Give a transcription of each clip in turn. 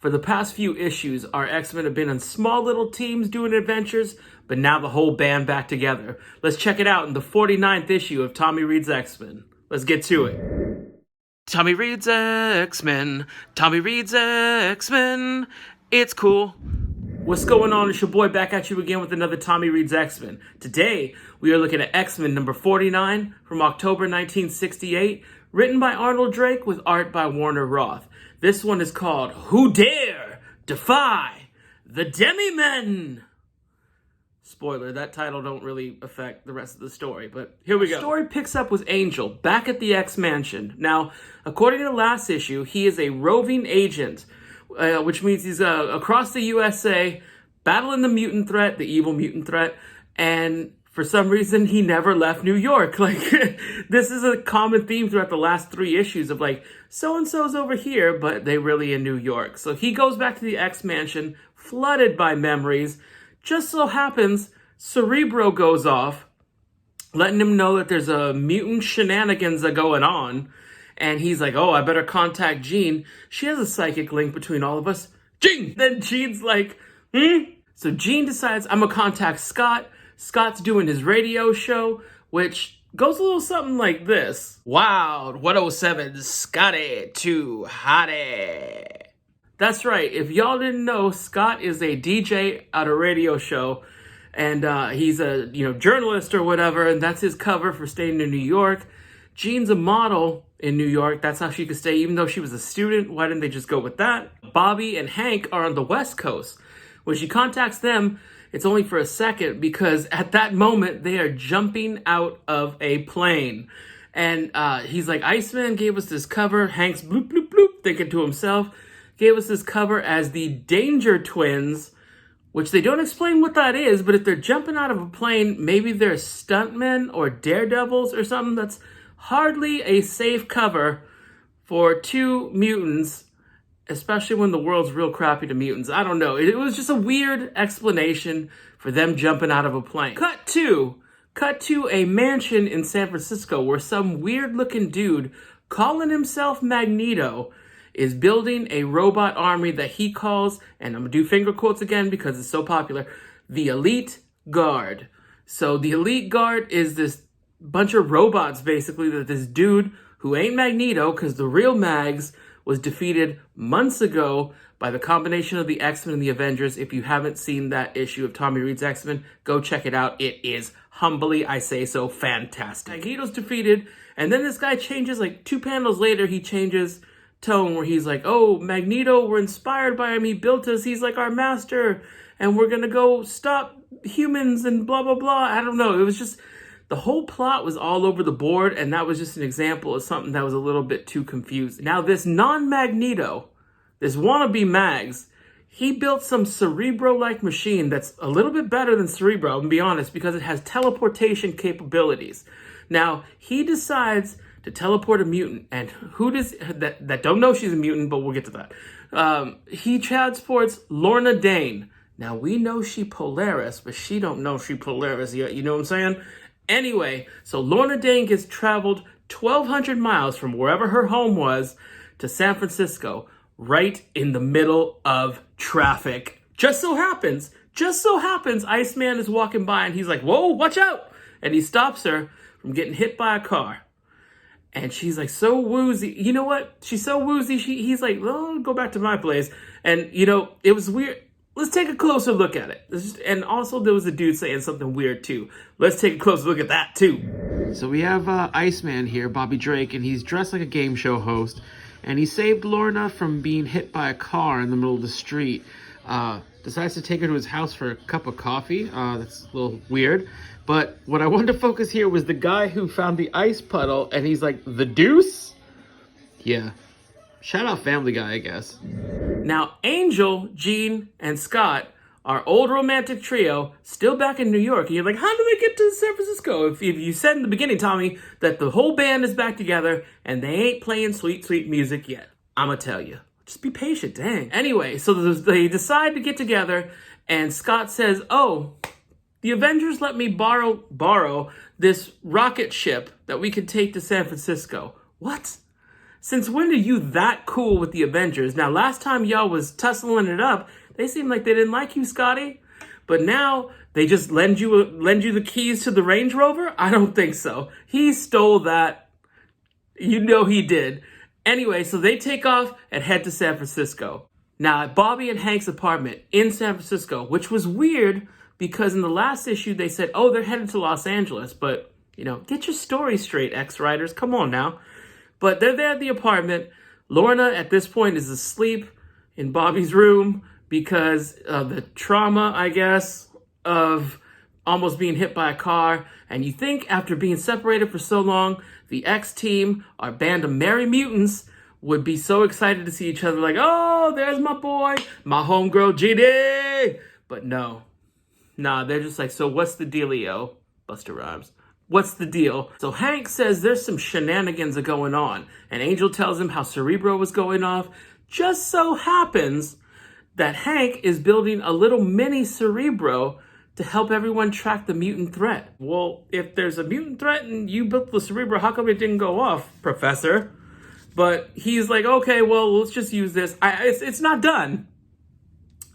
For the past few issues, our X-Men have been in small little teams doing adventures, but now the whole band back together. Let's check it out in the 49th issue of Tommy Reads X-Men. Let's get to it. Tommy Reads X-Men. Tommy Reads X-Men. It's cool. What's going on? It's your boy back at you again with another Tommy Reads X-Men. Today, we are looking at X-Men number 49 from October 1968, written by Arnold Drake with art by Warner Roth. This one is called Who Dare Defy the Demi-Men? Spoiler, that title don't really affect the rest of the story, but here we go. The story picks up with Angel back at the X-Mansion. Now, according to the last issue, he is a roving agent, which means he's across the USA, battling the mutant threat, the evil mutant threat, and for some reason, he never left New York. Like, this is a common theme throughout the last 3 issues of like, so-and-so's over here, but they really in New York. So he goes back to the X-Mansion, flooded by memories. Just so happens, Cerebro goes off, letting him know that there's a mutant shenanigans going on. And he's like, oh, I better contact Jean. She has a psychic link between all of us. Jean! Then Jean's like, So Jean decides, I'm gonna contact Scott. Scott's doing his radio show, which goes a little something like this. Wow, 107, Scotty too hottie. That's right. If y'all didn't know, Scott is a DJ at a radio show, and he's a journalist or whatever, and that's his cover for staying in New York. Jean's a model in New York. That's how she could stay, even though she was a student. Why didn't they just go with that? Bobby and Hank are on the West Coast. When she contacts them, it's only for a second because at that moment, they are jumping out of a plane. And he's like, Iceman gave us this cover. Hank's bloop, bloop, bloop, thinking to himself, gave us this cover as the Danger Twins, which they don't explain what that is, but if they're jumping out of a plane, maybe they're stuntmen or daredevils or something. That's hardly a safe cover for 2 mutants, especially when the world's real crappy to mutants. I don't know. It was just a weird explanation for them jumping out of a plane. Cut to a mansion in San Francisco where some weird-looking dude calling himself Magneto is building a robot army that he calls, and I'm going to do finger quotes again because it's so popular, the Elite Guard. So the Elite Guard is this bunch of robots, basically, that this dude, who ain't Magneto, because the real Mags was defeated months ago by the combination of the X-Men and the Avengers. If you haven't seen that issue of Tommy Reads X-Men, go check it out. It is, humbly I say so, fantastic. Magneto's defeated, and then this guy changes, like 2 panels later, he changes tone where he's like, oh, Magneto, we're inspired by him, he built us, he's like our master, and we're gonna go stop humans and blah, blah, blah. I don't know, it was just, the whole plot was all over the board, and that was just an example of something that was a little bit too confusing. Now, this non-Magneto, this wannabe Mags, he built some Cerebro-like machine that's a little bit better than Cerebro, I'm gonna be honest, because it has teleportation capabilities. Now, he decides to teleport a mutant, and who does that don't know she's a mutant, but we'll get to that. He transports Lorna Dane. Now, we know she Polaris, but she don't know she Polaris yet, you know what I'm saying? Anyway, so Lorna Dane gets traveled 1,200 miles from wherever her home was to San Francisco, right in the middle of traffic. Just so happens, Iceman is walking by and he's like, whoa, watch out! And he stops her from getting hit by a car. And she's like so woozy. You know what? She's so woozy. He's like, well, I'll go back to my place. And, it was weird. Let's take a closer look at it. And also there was a dude saying something weird too. Let's take a closer look at that too. So we have Iceman here, Bobby Drake, and he's dressed like a game show host. And he saved Lorna from being hit by a car in the middle of the street. Decides to take her to his house for a cup of coffee. That's a little weird. But what I wanted to focus here was the guy who found the ice puddle, and he's like, the deuce? Yeah. Shout out Family Guy, I guess. Now, Angel, Jean, and Scott, our old romantic trio, still back in New York. And you're like, how did they get to San Francisco? If you said in the beginning, Tommy, that the whole band is back together, and they ain't playing sweet, sweet music yet. I'ma tell you. Just be patient, dang. Anyway, so they decide to get together, and Scott says, oh, the Avengers let me borrow this rocket ship that we could take to San Francisco. What? Since when are you that cool with the Avengers? Now, last time y'all was tussling it up, they seemed like they didn't like you, Scotty. But now they just lend you the keys to the Range Rover? I don't think so. He stole that. You know he did. Anyway, so they take off and head to San Francisco. Now, at Bobby and Hank's apartment in San Francisco, which was weird because in the last issue they said, oh, they're headed to Los Angeles. But, you know, get your story straight, X-Writers. Come on now. But they're there at the apartment. Lorna, at this point, is asleep in Bobby's room because of the trauma, I guess, of almost being hit by a car. And you think after being separated for so long, the X-Team, our band of merry mutants, would be so excited to see each other like, oh, there's my boy, my homegirl GD. But no. Nah, they're just like, so what's the dealio? Buster Rhymes. What's the deal? So Hank says there's some shenanigans are going on. And Angel tells him how Cerebro was going off. Just so happens that Hank is building a little mini Cerebro to help everyone track the mutant threat. Well, if there's a mutant threat and you built the Cerebro, how come it didn't go off, Professor? But he's like, okay, well, let's just use this. It's not done.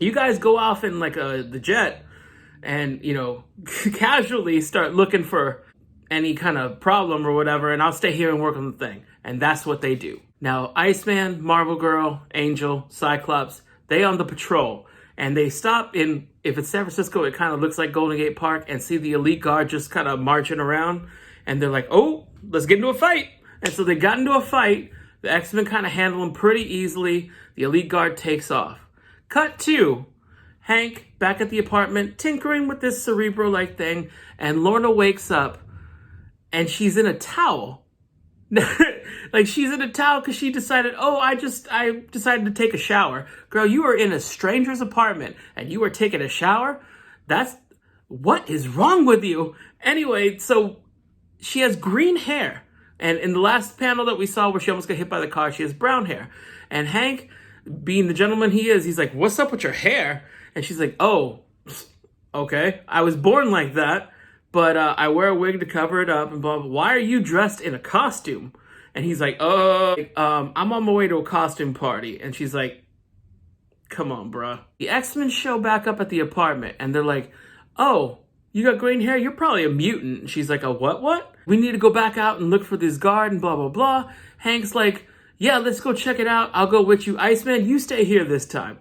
You guys go off in like the jet and, you know, casually start looking for any kind of problem or whatever, and I'll stay here and work on the thing. And that's what they do. Now, Iceman, Marvel Girl, Angel, Cyclops, they on the patrol. And they stop in, if it's San Francisco, it kind of looks like Golden Gate Park, and see the elite guard just kind of marching around. And they're like, oh, let's get into a fight. And so they got into a fight. The X-Men kind of handle them pretty easily. The elite guard takes off. Cut to Hank back at the apartment, tinkering with this Cerebro-like thing. And Lorna wakes up, and she's in a towel. Like, she's in a towel because she decided, oh, I decided to take a shower. Girl, you are in a stranger's apartment, and you are taking a shower? What is wrong with you? Anyway, so she has green hair. And in the last panel that we saw where she almost got hit by the car, she has brown hair. And Hank, being the gentleman he is, he's like, what's up with your hair? And she's like, oh, okay. I was born like that, but I wear a wig to cover it up and blah, blah. Why are you dressed in a costume? And he's like, I'm on my way to a costume party. And she's like, come on, bruh. The X-Men show back up at the apartment, and they're like, oh, you got green hair? You're probably a mutant. And she's like, a what? We need to go back out and look for this guard and blah, blah, blah. Hank's like, yeah, let's go check it out. I'll go with you. Iceman, you stay here this time.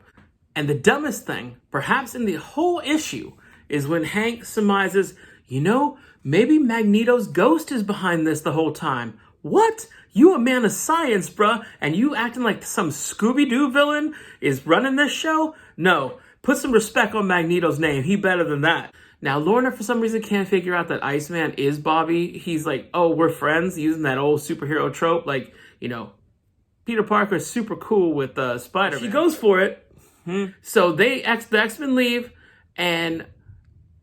And the dumbest thing, perhaps in the whole issue, is when Hank surmises, you know, maybe Magneto's ghost is behind this the whole time. What? You a man of science, bruh, and you acting like some Scooby-Doo villain is running this show? No. Put some respect on Magneto's name. He better than that. Now, Lorna, for some reason, can't figure out that Iceman is Bobby. He's like, oh, we're friends, using that old superhero trope. Like, you know, Peter Parker is super cool with Spider-Man. She goes for it. So the X-Men leave, and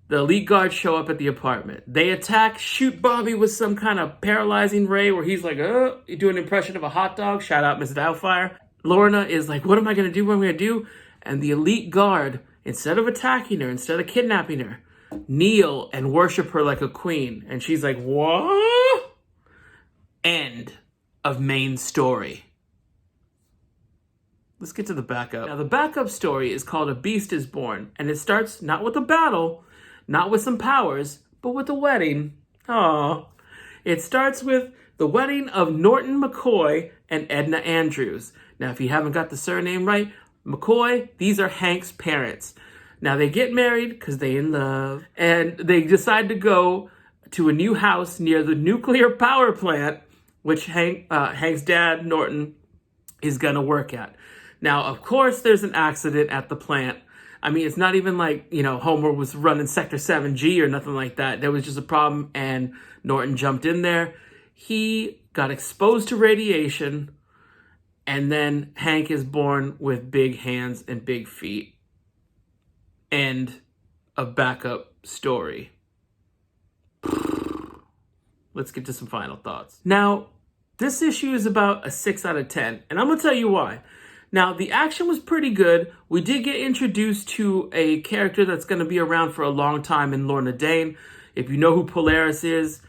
the elite guards show up at the apartment. They attack, shoot Bobby with some kind of paralyzing ray where he's like, you do an impression of a hot dog. Shout out, Mrs. Doubtfire. Lorna is like, what am I going to do? What am I going to do? And the elite guard, instead of attacking her, instead of kidnapping her, kneel and worship her like a queen. And she's like, what? End of main story. Let's get to the backup. Now, the backup story is called A Beast is Born, and it starts not with a battle, not with some powers, but with a wedding. Aww. It starts with the wedding of Norton McCoy and Edna Andrews. Now, if you haven't got the surname right, McCoy, these are Hank's parents. Now, they get married because they in love, and they decide to go to a new house near the nuclear power plant, which Hank's dad, Norton, is going to work at. Now, of course, there's an accident at the plant. I mean, it's not even like, you know, Homer was running Sector 7G or nothing like that. There was just a problem, and Norton jumped in there. He got exposed to radiation, and then Hank is born with big hands and big feet. End of backup story. Let's get to some final thoughts. Now, this issue is about a 6 out of 10, and I'm going to tell you why. Now, the action was pretty good. We did get introduced to a character that's going to be around for a long time in Lorna Dane. If you know who Polaris is,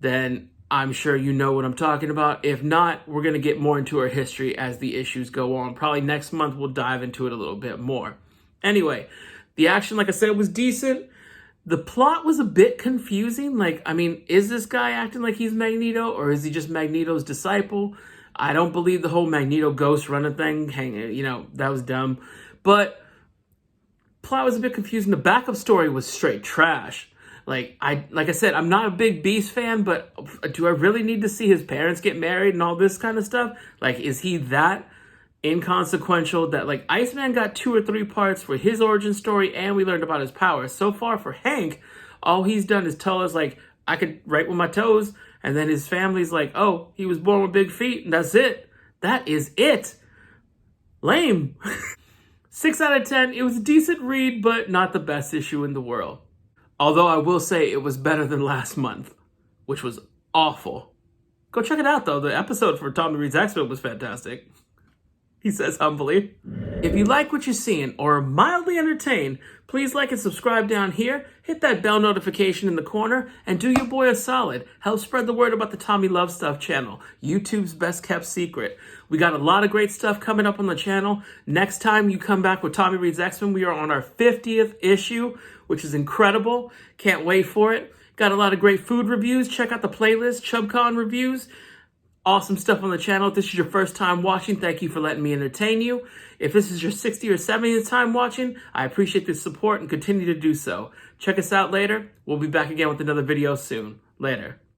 then I'm sure you know what I'm talking about. If not, we're going to get more into our history as the issues go on. Probably next month we'll dive into it a little bit more. Anyway, the action, like I said, was decent. The plot was a bit confusing. Like, I mean, is this guy acting like he's Magneto, or is he just Magneto's disciple? I don't believe the whole Magneto ghost running thing. That was dumb. But plot was a bit confusing. The backup story was straight trash. Like I said, I'm not a big Beast fan, but do I really need to see his parents get married and all this kind of stuff? Like, is he that inconsequential that, like, Iceman got 2 or 3 parts for his origin story and we learned about his powers? So far for Hank, all he's done is tell us, like, I could write with my toes, and then his family's like, oh, he was born with big feet, and that's it. That is it. Lame. 6 out of 10. It was a decent read, but not the best issue in the world. Although I will say it was better than last month, which was awful. Go check it out, though. The episode for Tommy Reads X-Men was fantastic. He says humbly. If you like what you're seeing or are mildly entertained, please like and subscribe down here. Hit that bell notification in the corner and do your boy a solid. Help spread the word about the Tommy Love Stuff channel, YouTube's best kept secret. We got a lot of great stuff coming up on the channel. Next time you come back with Tommy Reads X-Men, we are on our 50th issue, which is incredible. Can't wait for it. Got a lot of great food reviews. Check out the playlist, ChubCon reviews. Awesome stuff on the channel. If this is your first time watching, thank you for letting me entertain you. If this is your 60th or 70th time watching, I appreciate the support and continue to do so. Check us out later. We'll be back again with another video soon. Later.